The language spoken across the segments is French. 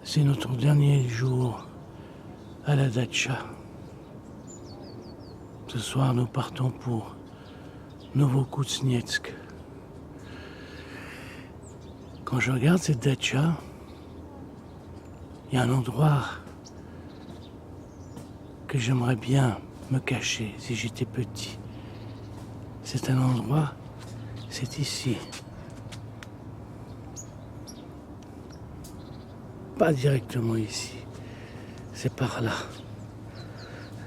C'est notre dernier jour à la datcha. Ce soir, nous partons pour Novokouznetsk. Quand je regarde cette datcha, il y a un endroit que j'aimerais bien me cacher si j'étais petit. C'est un endroit, c'est ici. Pas directement ici, c'est par là.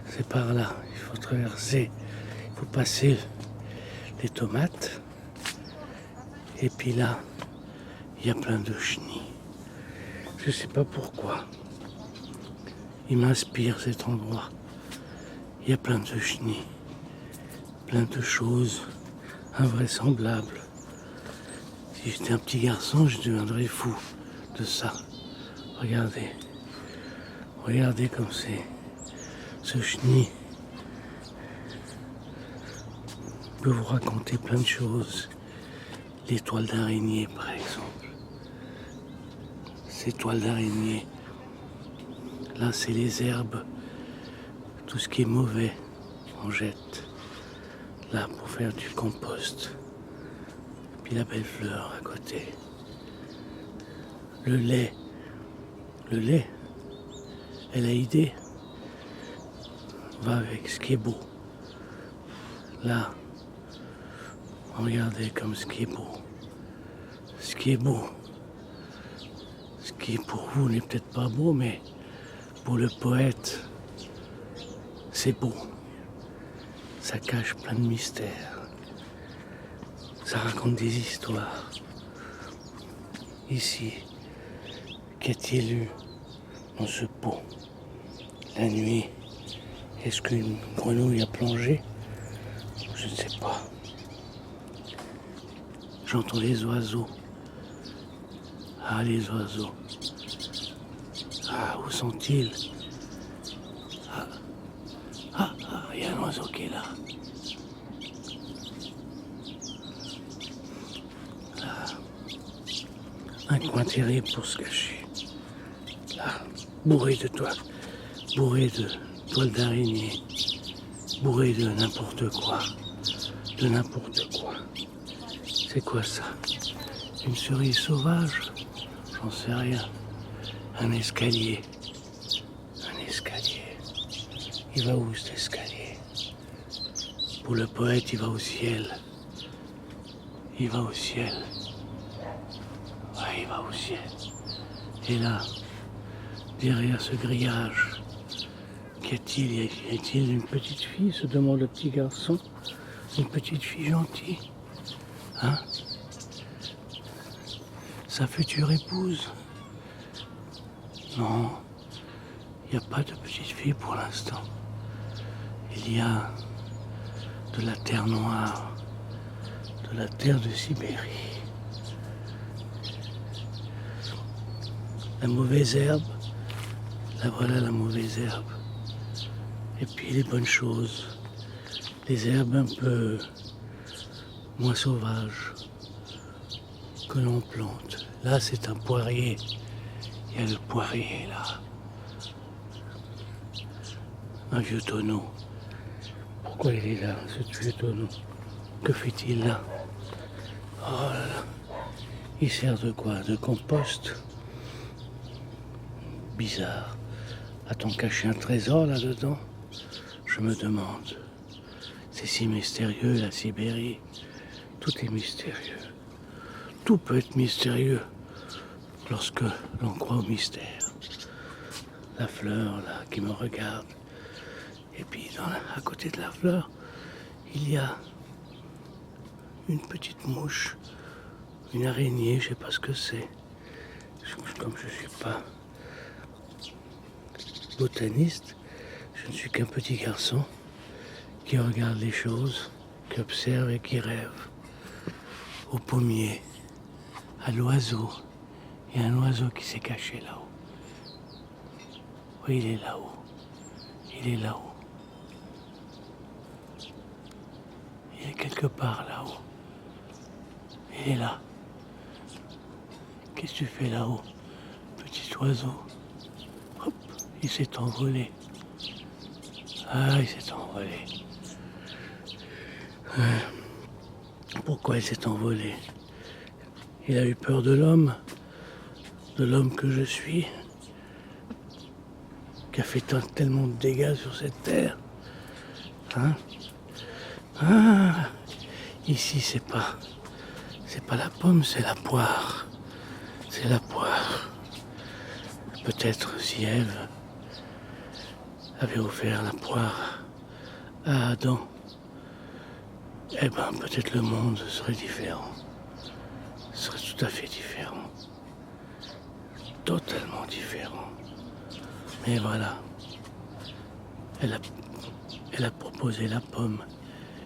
C'est par là, il faut traverser, il faut passer les tomates. Et puis là, il y a plein de chenilles. Je ne sais pas pourquoi. Il m'inspire cet endroit. Il y a plein de chenilles, plein de choses invraisemblables. Si j'étais un petit garçon, je deviendrais fou de ça. Regardez, regardez comme c'est. Ce chenille peut vous raconter plein de choses. Les toiles d'araignée, par exemple. Ces toiles d'araignée, là, c'est les herbes. Tout ce qui est mauvais, on jette. Là, pour faire du compost. Puis la belle fleur à côté. Le lait, elle a idée. Va avec ce qui est beau. Là, regardez comme ce qui est beau. Ce qui est beau. Ce qui pour vous n'est peut-être pas beau, mais pour le poète, c'est beau. Ça cache plein de mystères. Ça raconte des histoires. Ici, qu'a-t-il eu dans ce pot la nuit? Est-ce qu'une grenouille a plongé? Je ne sais pas. J'entends les oiseaux. Ah, les oiseaux. Ah, où sont-ils? Il y a un oiseau qui est là. Là. Un coin terrible pour se cacher. Là, bourré de toiles. Bourré de toiles d'araignée. Bourré de n'importe quoi. De n'importe quoi. C'est quoi ça? Une cerise sauvage? J'en sais rien. Un escalier. Un escalier. Il va où cet escalier? Pour le poète, il va au ciel. Il va au ciel. Ouais, il va au ciel. Et là, derrière ce grillage, qu'y a-t-il? Y a-t-il une petite fille, se demande le petit garçon? Une petite fille gentille? Hein? Sa future épouse? Non, il n'y a pas de petite fille pour l'instant. Il y a de la terre noire, de la terre de Sibérie. La mauvaise herbe, là voilà la mauvaise herbe. Et puis les bonnes choses, les herbes un peu moins sauvages que l'on plante. Là c'est un poirier, il y a le poirier là. Un vieux tonneau. Pourquoi il est là, ce vieux tonneau? Que fait-il là? Oh là là. Il sert de quoi? De compost? Bizarre. A-t-on caché un trésor là-dedans? Je me demande. C'est si mystérieux la Sibérie. Tout est mystérieux. Tout peut être mystérieux lorsque l'on croit au mystère. La fleur là qui me regarde. Et puis à côté de la fleur, il y a une petite mouche, une araignée, je ne sais pas ce que c'est. Comme je ne suis pas botaniste, je ne suis qu'un petit garçon qui regarde les choses, qui observe et qui rêve. Au pommier, à l'oiseau. Il y a un oiseau qui s'est caché là-haut. Oui, il est là-haut. Il est là-haut. Il est quelque part là-haut. Il est là. Qu'est-ce que tu fais là-haut, petit oiseau. Hop, il s'est envolé. Ah, il s'est envolé. Pourquoi il s'est envolé? Il a eu peur de l'homme que je suis, qui a fait tellement de dégâts sur cette terre. Hein? Ah, ici c'est pas la pomme, c'est la poire. C'est la poire. Peut-être si Ève avait offert la poire à Adam, eh ben peut-être le monde serait différent. Serait tout à fait différent. Totalement différent. Mais voilà. Elle a proposé la pomme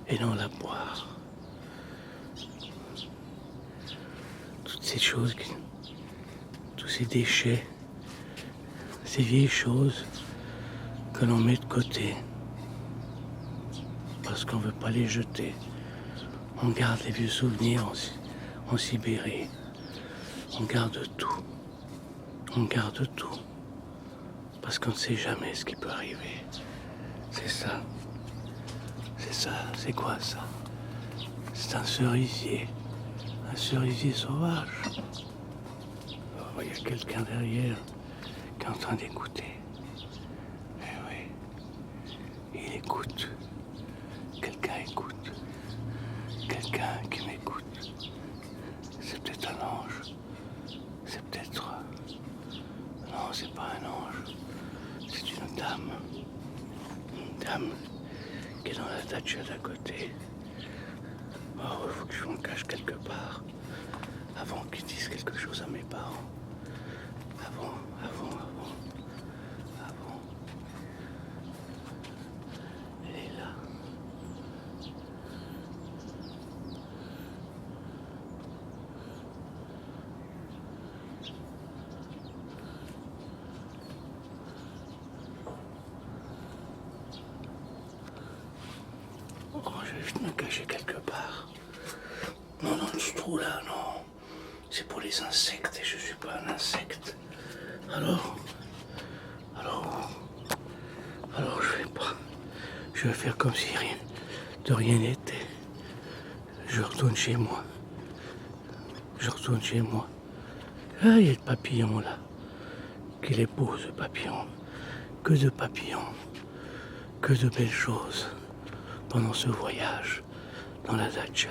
et non la poire. Toutes ces choses, tous ces déchets, ces vieilles choses que l'on met de côté parce qu'on ne veut pas les jeter. On garde les vieux souvenirs en Sibérie. On garde tout. On garde tout. Parce qu'on ne sait jamais ce qui peut arriver. C'est ça. C'est ça. C'est quoi ça? C'est un cerisier. Un cerisier sauvage. Oh, il y a quelqu'un derrière qui est en train d'écouter. Eh oui. Il écoute. Quelqu'un écoute. Quelqu'un qui m'écoute. C'est peut-être un ange. C'est peut-être... Non, c'est pas un ange. C'est une dame. Une dame qui est dans la dacha d'à côté. Oh, il faut que je m'en cache quelque part. Avant qu'ils disent quelque chose à mes parents. Avant. Elle est là. Oh, je vais juste me cacher quelque part. Non, dans ce trou-là, non. C'est pour les insectes et je suis pas un insecte. Alors, je vais pas. Je vais faire comme si de rien n'était. Je retourne chez moi. Ah, il y a le papillon là. Qu'il est beau ce papillon. Que de papillons. Que de belles choses pendant ce voyage dans la dacha.